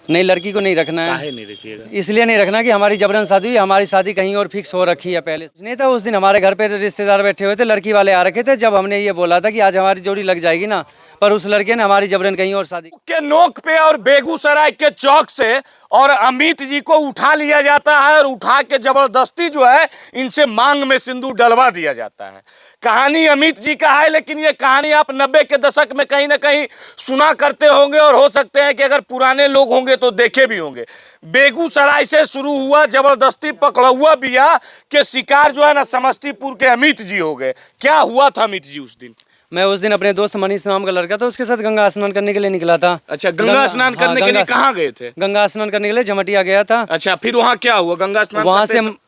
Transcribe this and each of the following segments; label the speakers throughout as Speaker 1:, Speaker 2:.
Speaker 1: नहीं, लड़की को नहीं रखना है।
Speaker 2: काहे नहीं रखिएगा?
Speaker 1: इसलिए नहीं रखना कि हमारी जबरन शादी हुई, हमारी शादी कहीं और फिक्स हो रखी है पहले से। नहीं था, उस दिन हमारे घर पे रिश्तेदार बैठे हुए थे, लड़की वाले आ रखे थे। जब हमने ये बोला था कि आज हमारी जोड़ी लग जाएगी ना, पर उस लड़के ने हमारी जबरन कहीं और शादी
Speaker 2: के नोक पे और बेगूसराय के चौक से और अमित जी को उठा लिया जाता है और उठा के जबरदस्ती जो है इनसे मांग में सिंदूर डलवा दिया जाता है। कहानी अमित जी का है, लेकिन ये कहानी आप 90 के दशक में कहीं ना कहीं सुना करते होंगे और हो सकते हैं कि अगर पुराने लोग होंगे तो देखे भी होंगे। बेगूसराय से शुरू हुआ, जबरदस्ती पकड़ुआ बिया के शिकार जो है ना समस्तीपुर के अमित जी हो गए। क्या हुआ था अमित जी उस दिन?
Speaker 1: मैं उस दिन अपने दोस्त मनीष नाम का लड़का था, उसके साथ गंगा स्नान करने के लिए निकला था।
Speaker 2: अच्छा, गंगा स्नान करने के लिए कहाँ गए थे?
Speaker 1: गंगा स्नान करने के लिए झमटिया गया था।
Speaker 2: अच्छा, फिर वहाँ क्या हुआ? गंगा स्नान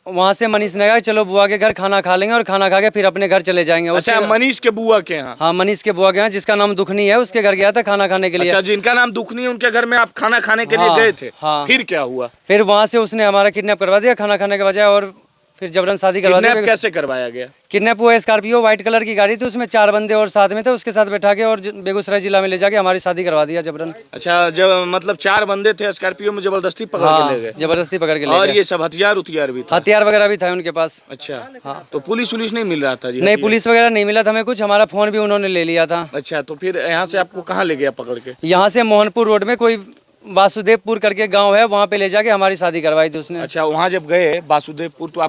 Speaker 1: वहाँ से मनीष ने कहा चलो बुआ के घर खाना खा लेंगे और खाना खा के फिर अपने घर चले जाएंगे।
Speaker 2: अच्छा, मनीष के बुआ के यहाँ?
Speaker 1: हाँ, मनीष के बुआ के यहाँ, जिसका नाम दुखनी है, उसके घर गया था खाना खाने के लिए।
Speaker 2: अच्छा, जिनका नाम दुखनी है उनके घर में आप खाना खाने के लिए गए थे?
Speaker 1: हाँ।
Speaker 2: फिर क्या हुआ?
Speaker 1: फिर वहाँ से उसने हमारा किडनैप करवा दिया खाना खाने के बजाय, और फिर जबरन शादी करवा दी।
Speaker 2: कैसे करवाया गया?
Speaker 1: किडनैप हुआ, स्कॉर्पियो व्हाइट कलर की गाड़ी थी, उसमें 4 बंदे और साथ में थे, उसके साथ बैठा के और बेगूसराय जिला में ले जाके हमारी शादी करवा दिया जबरन।
Speaker 2: अच्छा, जब मतलब 4 बंदे थे स्कॉर्पियो में, जबरदस्ती पकड़ के ले गए?
Speaker 1: जबरदस्ती पकड़ के ले गए।
Speaker 2: और ये सब हथियार भी था?
Speaker 1: हथियार वगैरह भी था उनके पास।
Speaker 2: अच्छा, हाँ। तो पुलिस नहीं मिल रहा था जी?
Speaker 1: नहीं, पुलिस वगैरह नहीं मिला था हमें कुछ, हमारा फोन भी उन्होंने ले लिया था।
Speaker 2: अच्छा, तो फिर यहाँ से आपको कहाँ ले गया पकड़ के?
Speaker 1: यहाँ से मोहनपुर रोड में कोई वासुदेवपुर करके गांव है, वहाँ पे ले जाके हमारी शादी करवाई थी उसने।
Speaker 2: अच्छा, वहाँ जब गए वासुदेवपुर तो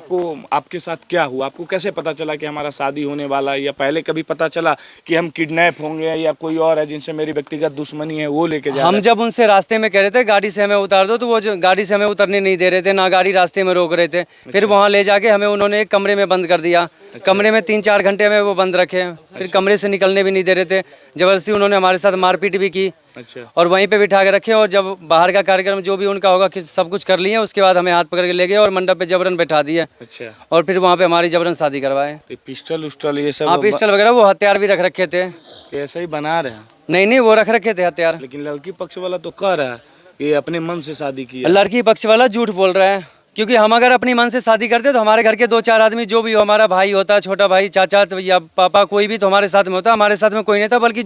Speaker 2: आपके साथ क्या हुआ? आपको कैसे पता चला कि हमारा शादी होने वाला है? या पहले कभी पता चला कि हम किडनैप होंगे या कोई और है जिनसे मेरी व्यक्तिगत दुश्मनी है वो लेके जा?
Speaker 1: हम जब उनसे रास्ते में कह रहे थे गाड़ी से हमें उतार दो, तो वो गाड़ी से हमें उतरने नहीं दे रहे थे, ना गाड़ी रास्ते में रोक रहे थे। फिर वहाँ ले जाके हमें उन्होंने एक कमरे में बंद कर दिया। कमरे में 3-4 घंटे हमें वो बंद रखे। फिर कमरे से निकलने भी नहीं दे रहे थे, जबरदस्ती उन्होंने हमारे साथ मारपीट भी की।
Speaker 2: अच्छा।
Speaker 1: और वहीं पे बिठा के रखे, और जब बाहर का कार्यक्रम जो भी उनका होगा सब कुछ कर लिए, उसके बाद हमें हाथ पकड़ के ले गए और मंडप पे जबरन बैठा दिया।
Speaker 2: अच्छा।
Speaker 1: और फिर वहाँ पे हमारी जबरन शादी करवाए।
Speaker 2: तो पिस्टल उस्टल ये सब?
Speaker 1: हाँ, पिस्टल वगैरह, वो हथियार भी रख रखे थे।
Speaker 2: ऐसे ही बना रहे हैं?
Speaker 1: नहीं, वो रख रखे थे हथियार।
Speaker 2: लेकिन लड़की पक्ष वाला तो कह रहा है कि अपने मन से शादी की है।
Speaker 1: लड़की पक्ष वाला झूठ बोल रहा है, क्योंकि हम अगर अपनी मन से शादी करते तो हमारे घर के 2-4 आदमी जो भी हो, हमारा भाई होता, छोटा भाई, चाचा या पापा, कोई भी तो हमारे साथ में होता। हमारे साथ में कोई नहीं था, बल्कि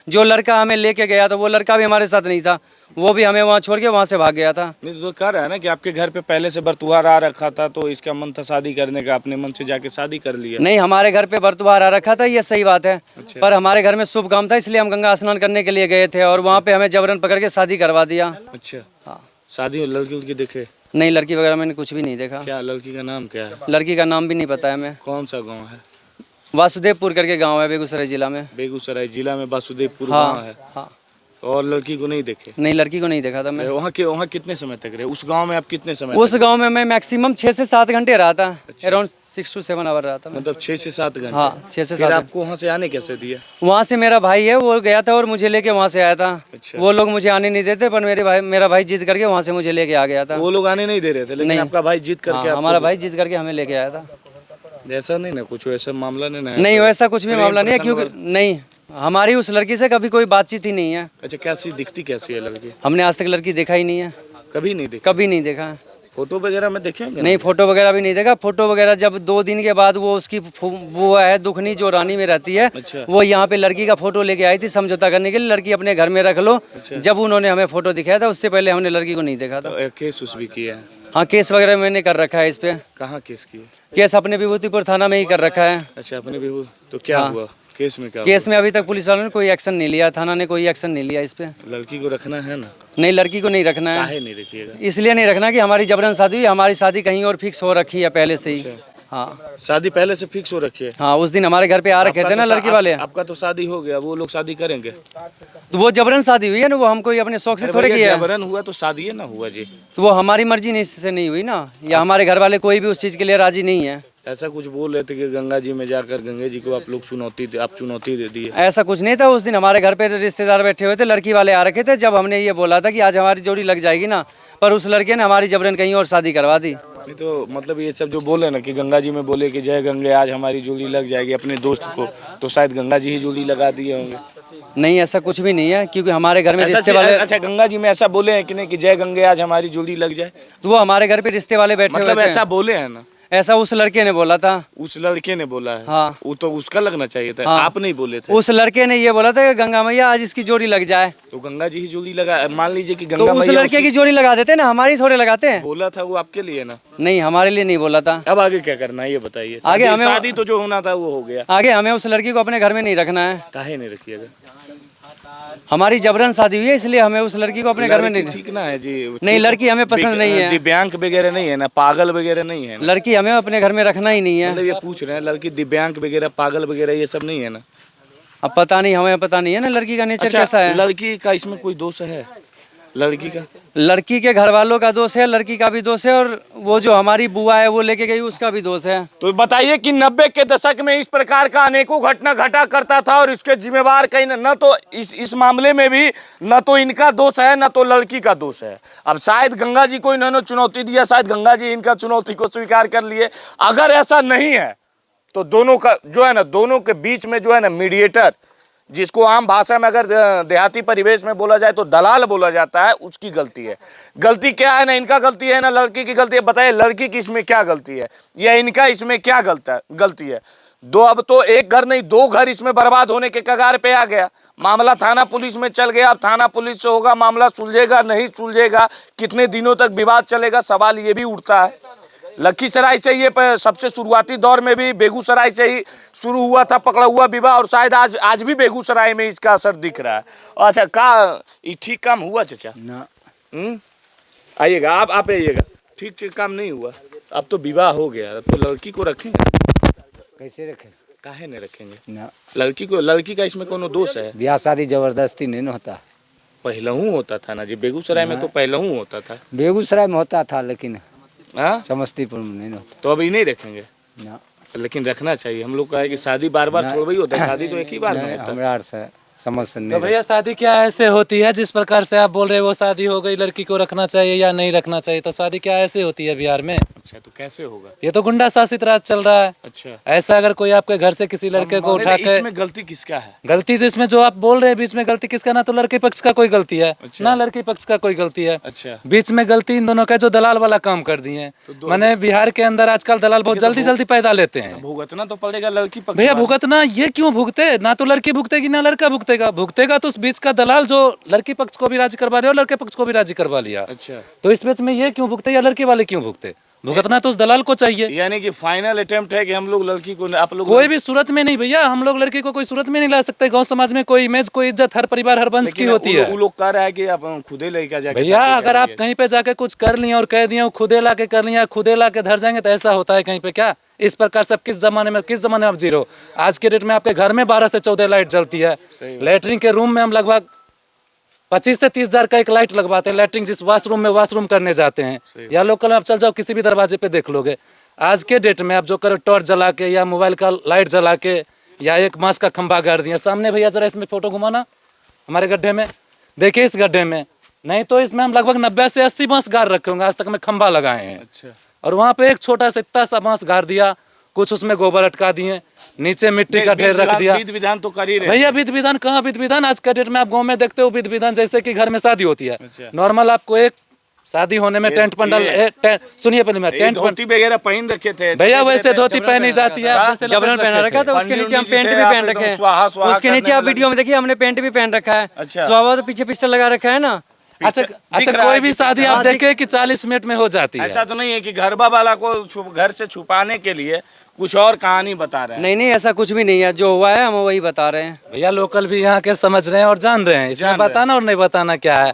Speaker 1: जो लड़का हमें लेके गया था वो लड़का भी हमारे साथ नहीं था, वो भी हमें वहाँ छोड़ के वहाँ से भाग गया था।
Speaker 2: नहीं तो कह रहा है ना कि आपके घर पे पहले से बरतुहार आ रखा था, तो इसका मन था शादी करने का, अपने मन से जाके शादी कर लिया।
Speaker 1: नहीं, हमारे घर पे बरतुहार आ रखा था, ये सही बात है।
Speaker 2: अच्छा।
Speaker 1: पर हमारे घर में शुभ काम था, इसलिए हम गंगा स्नान करने के लिए गए थे और वहाँ पे हमें जबरन पकड़ के शादी करवा दिया।
Speaker 2: अच्छा,
Speaker 1: हाँ।
Speaker 2: शादी लड़की उनकी देखे?
Speaker 1: नहीं, लड़की वगैरह मैंने कुछ भी नहीं देखा।
Speaker 2: क्या लड़की का नाम क्या है?
Speaker 1: लड़की का नाम भी नहीं पता है हमें।
Speaker 2: कौन सा गाँव है?
Speaker 1: वासुदेवपुर करके गाँव है बेगूसराय जिला में।
Speaker 2: बेगूसराय जिला में वासुदेवपुर गाँव है?
Speaker 1: हाँ।
Speaker 2: और लड़की को नहीं देखे?
Speaker 1: नहीं, लड़की को नहीं देखा था मैं।
Speaker 2: वहाँ कितने समय तक रहे? उस गांव में आप कितने समय?
Speaker 1: उस गांव में मैं मैक्सिमम 6 से 7 घंटे रहा था।
Speaker 2: अच्छा।
Speaker 1: अराउंड 6 to 7 आवर रहा था मैं।
Speaker 2: मतलब 6 से 7 घंटे?
Speaker 1: हाँ, 6 से 7।
Speaker 2: फिर आपको वहाँ से आने कैसे दिया?
Speaker 1: वहाँ से मेरा भाई है, वो गया था और मुझे लेके वहाँ से आया था।
Speaker 2: अच्छा।
Speaker 1: वो लोग मुझे आने नहीं देते, पर मेरा भाई जिद करके वहाँ से मुझे लेके आ गया था।
Speaker 2: वो लोग आने नहीं दे रहे थे, लेकिन आपका भाई जिद करके?
Speaker 1: हाँ, हमारा भाई जिद करके हमें लेके आया था।
Speaker 2: ऐसा नहीं ना, कुछ ऐसा मामला नहीं ना?
Speaker 1: नहीं, वैसा कुछ भी मामला नहीं है, क्योंकि नहीं, हमारी उस लड़की से कभी कोई बातचीत ही नहीं है।
Speaker 2: अच्छा, कैसी दिखती कैसी है लड़की?
Speaker 1: हमने आज तक लड़की देखा ही नहीं है।
Speaker 2: कभी नहीं देखा?
Speaker 1: कभी नहीं देखा।
Speaker 2: फोटो वगैरह में देखेंगे?
Speaker 1: नहीं, फोटो वगैरह भी नहीं देखा। फोटो वगैरह जब 2 दिन के बाद वो उसकी वो है दुखनी, जो रानी में रहती है।
Speaker 2: अच्छा।
Speaker 1: वो यहाँ पे लड़की का फोटो लेके आई थी समझौता करने के लिए, लड़की अपने घर में रख लो।
Speaker 2: अच्छा।
Speaker 1: जब उन्होंने हमें फोटो दिखाया था, उससे पहले हमने लड़की को नहीं देखा था।
Speaker 2: तो केस उस भी किया है?
Speaker 1: हाँ, केस वगैरह मैंने कर रखा है इस पे।
Speaker 2: कहाँ केस किया?
Speaker 1: केस अपने विभूतिपुर थाना में ही कर रखा है।
Speaker 2: अच्छा, अपने भी? तो क्या हुआ केस में? क्या
Speaker 1: केस में अभी तक पुलिस वालों ने कोई एक्शन नहीं लिया, थाना ने कोई एक्शन नहीं लिया इस पे।
Speaker 2: लड़की को रखना है ना?
Speaker 1: नहीं, लड़की को नहीं रखना है।
Speaker 2: काहे नहीं रखिएगा?
Speaker 1: इसलिए नहीं रखना कि हमारी जबरन शादी हुई, हमारी शादी कहीं और फिक्स हो रखी है पहले से ही। हाँ,
Speaker 2: शादी पहले से फिक्स हो रखी है?
Speaker 1: हाँ, उस दिन हमारे घर पे आ रखे थे ना लड़की वाले।
Speaker 2: आपका तो शादी हो गया, वो लोग शादी करेंगे?
Speaker 1: तो वो जबरन शादी हुई है ना, वो हम कोई अपने शौक से थोड़े किया है।
Speaker 2: जबरन हुआ तो शादी है ना हुआ जी?
Speaker 1: तो वो हमारी मर्जी से नहीं हुई ना, या हमारे घर वाले कोई भी उस चीज के लिए राजी नहीं है।
Speaker 2: ऐसा कुछ बोल रहे थे कि गंगा जी में जाकर गंगा जी को आप लोग चुनौती दे दिए?
Speaker 1: ऐसा कुछ नहीं था, उस दिन हमारे घर पे रिश्तेदार बैठे हुए थे, लड़की वाले आ रखे थे। जब हमने ये बोला था कि आज हमारी जोड़ी लग जाएगी ना, पर उस लड़के ने हमारी जबरन कहीं और शादी करवा दी।
Speaker 2: नहीं तो मतलब ये सब जो बोले ना कि गंगा जी में बोले कि जय गंगे आज हमारी जोड़ी लग जाएगी अपने दोस्त को, तो शायद गंगा जी ही जोड़ी लगा दिए होंगे।
Speaker 1: नहीं, ऐसा कुछ भी नहीं है, क्योंकि हमारे घर में रिश्ते वाले।
Speaker 2: अच्छा, गंगा जी में ऐसा बोले हैं कि नहीं कि जय गंगे आज हमारी जोड़ी लग जाए?
Speaker 1: तो वो हमारे घर पे रिश्ते वाले बैठे हुए थे।
Speaker 2: मतलब ऐसा बोले हैं ना?
Speaker 1: ऐसा उस लड़के ने बोला था।
Speaker 2: उस लड़के ने बोला है?
Speaker 1: हाँ।
Speaker 2: वो तो उसका लगना चाहिए था।
Speaker 1: हाँ।
Speaker 2: आप नहीं बोले थे?
Speaker 1: उस लड़के ने ये बोला था कि गंगा मैया आज इसकी जोड़ी लग जाए,
Speaker 2: तो गंगा जी ही जोड़ी लगा, मान लीजिए कि
Speaker 1: तो
Speaker 2: गंगा
Speaker 1: उस
Speaker 2: मैया
Speaker 1: लड़के की जोड़ी लगा देते ना, हमारी थोड़े लगाते हैं।
Speaker 2: बोला था वो आपके लिए ना?
Speaker 1: नहीं, हमारे लिए नहीं बोला था।
Speaker 2: अब आगे क्या करना है ये बताइए।
Speaker 1: आगे हमें
Speaker 2: शादी तो जो होना था वो हो गया।
Speaker 1: आगे हमें उस लड़की को अपने घर में नहीं रखना है।
Speaker 2: काहे नहीं रखिएगा?
Speaker 1: हमारी जबरन शादी हुई है, इसलिए हमें उस लड़की को अपने घर में नहीं।
Speaker 2: ठीक ना है जी?
Speaker 1: नहीं, लड़की हमें पसंद नहीं है।
Speaker 2: दिव्यांग वगैरह नहीं है ना, पागल वगैरह नहीं है ना?
Speaker 1: लड़की हमें अपने घर में रखना ही नहीं है।
Speaker 2: मतलब ये पूछ रहे हैं, लड़की दिव्यांग वगैरह पागल वगैरह ये सब नहीं है ना?
Speaker 1: अब पता नहीं, हमें पता नहीं है ना लड़की का नेचर कैसा है।
Speaker 2: लड़की का इसमें कोई दोष है? लड़की का,
Speaker 1: लड़की के घर वालों का दोष है, लड़की का भी दोष है, और वो जो हमारी बुआ है वो लेके गई उसका भी दोष है।
Speaker 2: तो बताइए कि 90 के दशक में इस प्रकार का अनेकों घटना घटा करता था और इसके जिम्मेवार कहीं न तो इस मामले में भी न तो इनका दोष है न तो लड़की का दोष है। अब शायद गंगा जी को इन्होंने चुनौती दिया, शायद गंगा जी इनका चुनौती को स्वीकार कर लिए। अगर ऐसा नहीं है तो दोनों का जो है ना, दोनों के बीच में जो है ना मीडिएटर, जिसको आम भाषा में अगर देहाती परिवेश में बोला जाए तो दलाल बोला जाता है, उसकी गलती है। गलती क्या है? ना इनका गलती है ना लड़की की गलती है। बताइए लड़की की इसमें क्या गलती है या इनका इसमें क्या गलती है? अब तो एक घर नहीं, 2 घर इसमें बर्बाद होने के कगार पे आ गया। मामला थाना पुलिस में चल गया। अब थाना पुलिस से होगा, मामला सुलझेगा नहीं सुलझेगा, कितने दिनों तक विवाद चलेगा, सवाल ये भी उठता है। लखीसराय से ये सबसे शुरुआती दौर में भी बेगूसराय से ही शुरू हुआ था पकड़ा हुआ विवाह, और शायद आज भी बेगूसराय में इसका असर दिख रहा है। अच्छा, ये ठीक काम हुआ चाचा
Speaker 3: ना?
Speaker 2: आइएगा, आप आइएगा। ठीक काम नहीं हुआ। अब तो विवाह हो गया, अब तो लड़की को रखेंगे?
Speaker 3: कैसे रखे?
Speaker 2: काहे नहीं रखेंगे?
Speaker 3: ना,
Speaker 2: लड़की का इसमें कोनो दोष है?
Speaker 3: ब्याह शादी जबरदस्ती नहीं न होता।
Speaker 2: पहलू होता था ना जी, बेगूसराय में तो पहलू होता था।
Speaker 3: बेगूसराय में होता था लेकिन
Speaker 2: हाँ,
Speaker 3: समस्तीपुर में नहीं होता।
Speaker 2: तो अभी नहीं रखेंगे
Speaker 3: ना,
Speaker 2: लेकिन रखना चाहिए। हम लोग का है कि शादी बार बार थोड़ा ही होता है, शादी तो एक ही बार में होता है।
Speaker 3: हमरा से समझ से
Speaker 4: तो
Speaker 3: नहीं।
Speaker 4: भैया शादी क्या ऐसे होती है जिस प्रकार से आप बोल रहे हो वो शादी हो गई, लड़की को रखना चाहिए या नहीं रखना चाहिए? तो शादी क्या ऐसे होती है बिहार में?
Speaker 2: अच्छा, तो कैसे होगा?
Speaker 4: ये तो गुंडा शासित राज चल रहा है।
Speaker 2: अच्छा,
Speaker 4: ऐसा अगर कोई आपके घर से किसी लड़के को उठा के,
Speaker 2: इसमें गलती किसका है?
Speaker 4: गलती तो इसमें जो आप बोल रहे हैं बीच में गलती किसका, ना तो लड़के पक्ष का कोई गलती है ना लड़की पक्ष का कोई गलती है।
Speaker 2: अच्छा,
Speaker 4: बीच में गलती इन दोनों का जो दलाल वाला काम कर दिए हैं। मैंने बिहार के अंदर आजकल दलाल बहुत जल्दी जल्दी पैदा लेते हैं।
Speaker 2: भुगतना तो पड़ेगा लड़की पक्ष
Speaker 4: भैया
Speaker 2: वाला।
Speaker 4: भुगतना ये क्यों भुगते? ना तो लड़की भुगतेगी ना लड़का भुगतेगा तो उस बीच का दलाल जो लड़की पक्ष को भी राजी करवा लिया और लड़के पक्ष को भी राजी करवा लिया।
Speaker 2: अच्छा,
Speaker 4: तो इस बीच में ये क्यों भुगते या लड़के वाले क्यों भुगते? भुगतना तो उस दलाल को चाहिए।
Speaker 2: यानी कि फाइनल अटेम्प्ट है कि हम लोग लड़की को, आप लोग
Speaker 4: कोई भी सूरत में नहीं भैया, हम लोग लड़की को कोई सूरत में नहीं ला सकते। गांव समाज में कोई इमेज, कोई इज्जत हर परिवार हर वंश की होती है।
Speaker 2: वो लोग कह रहा है कि आप खुदे लेकर जाके
Speaker 4: भैया
Speaker 2: शादी
Speaker 4: अगर आप
Speaker 2: करिए।
Speaker 4: कहीं पे जाके कुछ कर लिए और कह दिए खुदे ला के कर लिया, खुदे ला के धर जाएंगे, तो ऐसा होता है कहीं पे क्या? इस प्रकार से किस जमाने में आप जी रहे हो? आज के डेट में आपके घर में 12 से 14 लाइट जलती है। लेटरिन के रूम में हम लगभग 25 से 30 हजार का एक लाइट लगवाते हैं। लेटरिन जिस वॉशरूम करने जाते हैं, या लोकल में आप चल जाओ किसी भी दरवाजे पे देख लोगे। आज के डेट में आप जो करो टॉर्च जला के या मोबाइल का लाइट जला के या एक बांस का खंभा गाड़ दिया सामने। भैया जरा इसमें फोटो घुमाना हमारे गड्ढे में, देखिए इस गड्ढे में, नहीं तो इसमें हम लगभग 90 से 80 बांस गाड़ रखे होंगे। आज तक में खंभा लगाए हैं।
Speaker 2: अच्छा,
Speaker 4: और वहाँ पे एक छोटा सा इतना सा बांस गाड़ दिया, कुछ उसमें गोबर अटका दिए, नीचे मिट्टी का ढेर रख दिया।
Speaker 2: विधि विधान तो कर ही रहे।
Speaker 4: भैया विधि विधान कहाँ? विधि विधान आज के डेट में आप गांव में देखते हो विधि विधान जैसे कि घर में शादी होती है।
Speaker 2: अच्छा।
Speaker 4: नॉर्मल आपको एक शादी होने में टेंट पंडल, सुनिए पहले मैं टेंट
Speaker 2: धोती वगैरह पहन रखे थे
Speaker 4: भैया वैसे धोती पहनी जाती है, आप जैसे
Speaker 1: जबरन पहना रखा था, उसके नीचे हम पेंट भी पहन रखे हैं। उसके नीचे आप वीडियो में देखिए हमने पेंट भी पहन रखा है।
Speaker 2: अच्छा।
Speaker 1: स्वाभाविक तो पीछे पिस्टल लगा रखा है ना।
Speaker 4: अच्छा, कोई भी शादी आप देखे कि 40 मिनट में हो जाती है।
Speaker 2: ऐसा तो नहीं है कि घरबा वाला को घर से छुपाने के लिए कुछ और कहानी बता रहे हैं?
Speaker 1: नहीं, ऐसा कुछ भी नहीं है, जो हुआ है हम वही बता रहे हैं।
Speaker 4: भैया लोकल भी यहाँ के समझ रहे हैं और जान रहे हैं, इसमें बताना और नहीं बताना क्या है।